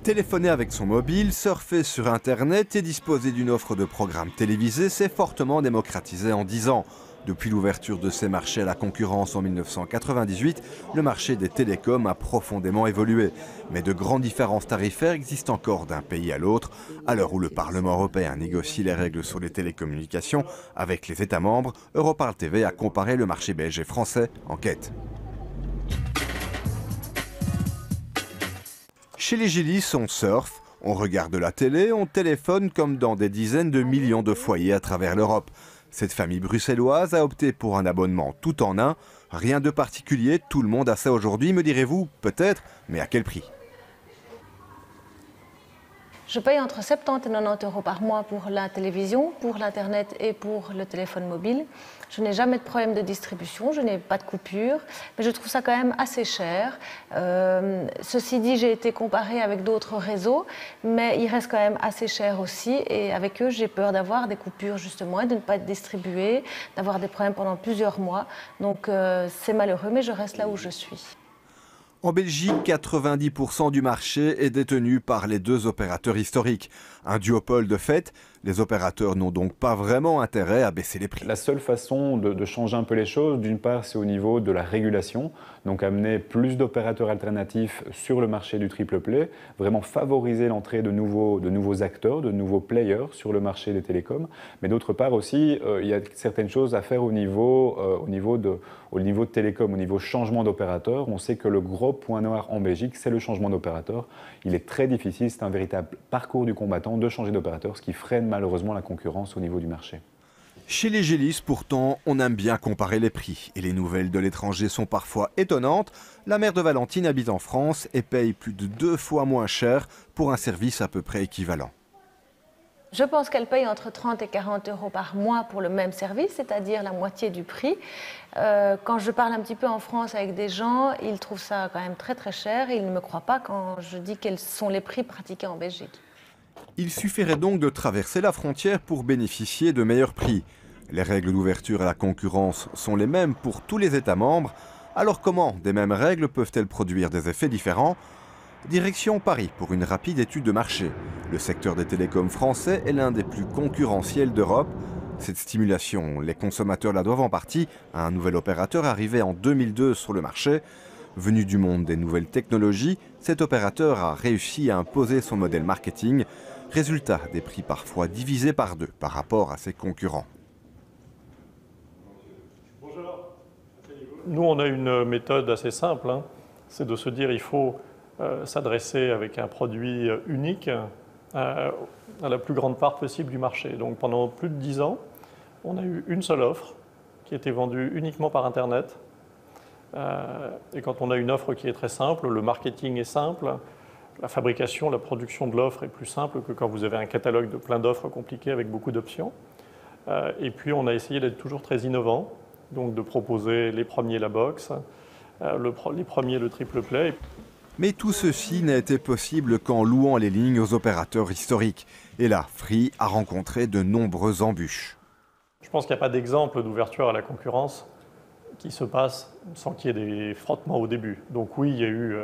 Téléphoner avec son mobile, surfer sur Internet et disposer d'une offre de programmes télévisés s'est fortement démocratisé en 10 ans. Depuis l'ouverture de ces marchés à la concurrence en 1998, le marché des télécoms a profondément évolué. Mais de grandes différences tarifaires existent encore d'un pays à l'autre, à l'heure où le Parlement européen négocie les règles sur les télécommunications avec les États membres. Europarl TV a comparé le marché belge et français. Enquête. Chez les Gélis, on surfe, on regarde la télé, on téléphone comme dans des dizaines de millions de foyers à travers l'Europe. Cette famille bruxelloise a opté pour un abonnement tout en un. Rien de particulier, tout le monde a ça aujourd'hui, me direz-vous, peut-être, mais à quel prix? Je paye entre 70 et 90 euros par mois pour la télévision, pour l'internet et pour le téléphone mobile. Je n'ai jamais de problème de distribution, je n'ai pas de coupure, mais je trouve ça quand même assez cher. Ceci dit, j'ai été comparée avec d'autres réseaux, mais ils restent quand même assez chers aussi. Et avec eux, j'ai peur d'avoir des coupures justement et de ne pas être distribuée, d'avoir des problèmes pendant plusieurs mois. Donc c'est malheureux, mais je reste là où je suis. En Belgique, 90% du marché est détenu par les deux opérateurs historiques. Un duopole de fait, les opérateurs n'ont donc pas vraiment intérêt à baisser les prix. La seule façon de changer un peu les choses, d'une part, c'est au niveau de la régulation, donc amener plus d'opérateurs alternatifs sur le marché du triple play, vraiment favoriser l'entrée de nouveaux acteurs, de nouveaux players sur le marché des télécoms. Mais d'autre part aussi, il y a certaines choses à faire au niveau de télécom, au niveau changement d'opérateur. On sait que le gros point noir en Belgique, c'est le changement d'opérateur. Il est très difficile, c'est un véritable parcours du combattant de changer d'opérateur, ce qui freine malheureusement la concurrence au niveau du marché. Chez les Gélis, pourtant, on aime bien comparer les prix. Et les nouvelles de l'étranger sont parfois étonnantes. La mère de Valentine habite en France et paye plus de 2 fois moins cher pour un service à peu près équivalent. Je pense qu'elle paye entre 30 et 40 euros par mois pour le même service, c'est-à-dire la moitié du prix. Quand je parle un petit peu en France avec des gens, ils trouvent ça quand même très très cher et ils ne me croient pas quand je dis quels sont les prix pratiqués en Belgique. Il suffirait donc de traverser la frontière pour bénéficier de meilleurs prix. Les règles d'ouverture à la concurrence sont les mêmes pour tous les États membres. Alors comment des mêmes règles peuvent-elles produire des effets différents ? Direction Paris pour une rapide étude de marché. Le secteur des télécoms français est l'un des plus concurrentiels d'Europe. Cette stimulation, les consommateurs la doivent en partie à un nouvel opérateur arrivé en 2002 sur le marché. Venu du monde des nouvelles technologies, cet opérateur a réussi à imposer son modèle marketing. Résultat, des prix parfois divisés par 2 par rapport à ses concurrents. Nous, on a une méthode assez simple, c'est de se dire il faut s'adresser avec un produit unique à la plus grande part possible du marché. Donc pendant plus de 10 ans, on a eu une seule offre qui était vendue uniquement par Internet. Et quand on a une offre qui est très simple, le marketing est simple, la fabrication, la production de l'offre est plus simple que quand vous avez un catalogue de plein d'offres compliquées avec beaucoup d'options. Et puis on a essayé d'être toujours très innovant, donc de proposer les premiers la box, les premiers le triple play. Mais tout ceci n'a été possible qu'en louant les lignes aux opérateurs historiques. Et là, Free a rencontré de nombreuses embûches. Je pense qu'il n'y a pas d'exemple d'ouverture à la concurrence qui se passe sans qu'il y ait des frottements au début. Donc oui, il y a eu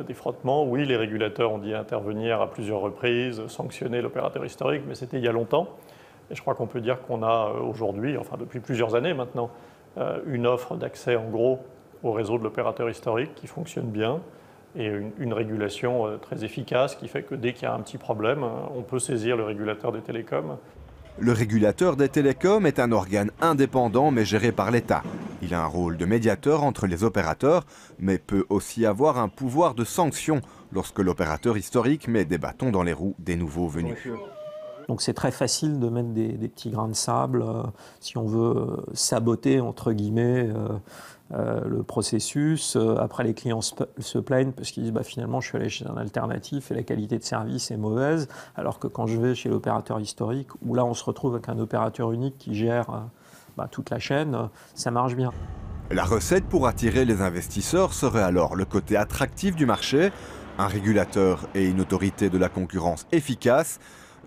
des frottements, oui, les régulateurs ont dit intervenir à plusieurs reprises, sanctionner l'opérateur historique, mais c'était il y a longtemps. Et je crois qu'on peut dire qu'on a aujourd'hui, enfin depuis plusieurs années maintenant, une offre d'accès en gros au réseau de l'opérateur historique qui fonctionne bien et une régulation très efficace qui fait que dès qu'il y a un petit problème, on peut saisir le régulateur des télécoms. Le régulateur des télécoms est un organe indépendant mais géré par l'État. Il a un rôle de médiateur entre les opérateurs, mais peut aussi avoir un pouvoir de sanction lorsque l'opérateur historique met des bâtons dans les roues des nouveaux venus. Donc c'est très facile de mettre des petits grains de sable si on veut saboter entre guillemets le processus. Après les clients se plaignent parce qu'ils disent finalement je suis allé chez un alternatif et la qualité de service est mauvaise, alors que quand je vais chez l'opérateur historique, où là on se retrouve avec un opérateur unique qui gère toute la chaîne, ça marche bien. La recette pour attirer les investisseurs serait alors le côté attractif du marché, un régulateur et une autorité de la concurrence efficace,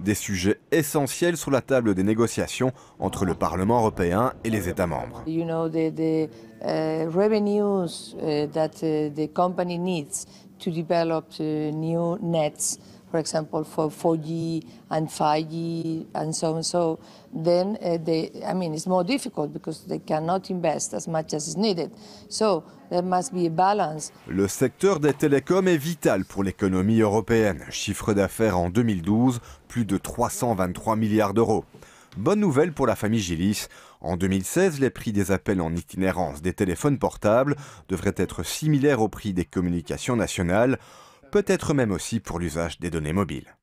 Des sujets essentiels sur la table des négociations entre le Parlement européen et les États membres. You know, the revenues that the company needs to develop new nets, for example, for 4G and 5G and so on. So then it's more difficult because they cannot invest as much as is needed. So there must be a balance. Le secteur des télécoms est vital pour l'économie européenne. Chiffre d'affaires en 2012, plus de 323 milliards d'euros. Bonne nouvelle pour la famille Gilis. En 2016, les prix des appels en itinérance des téléphones portables devraient être similaires au prix des communications nationales, peut-être même aussi pour l'usage des données mobiles.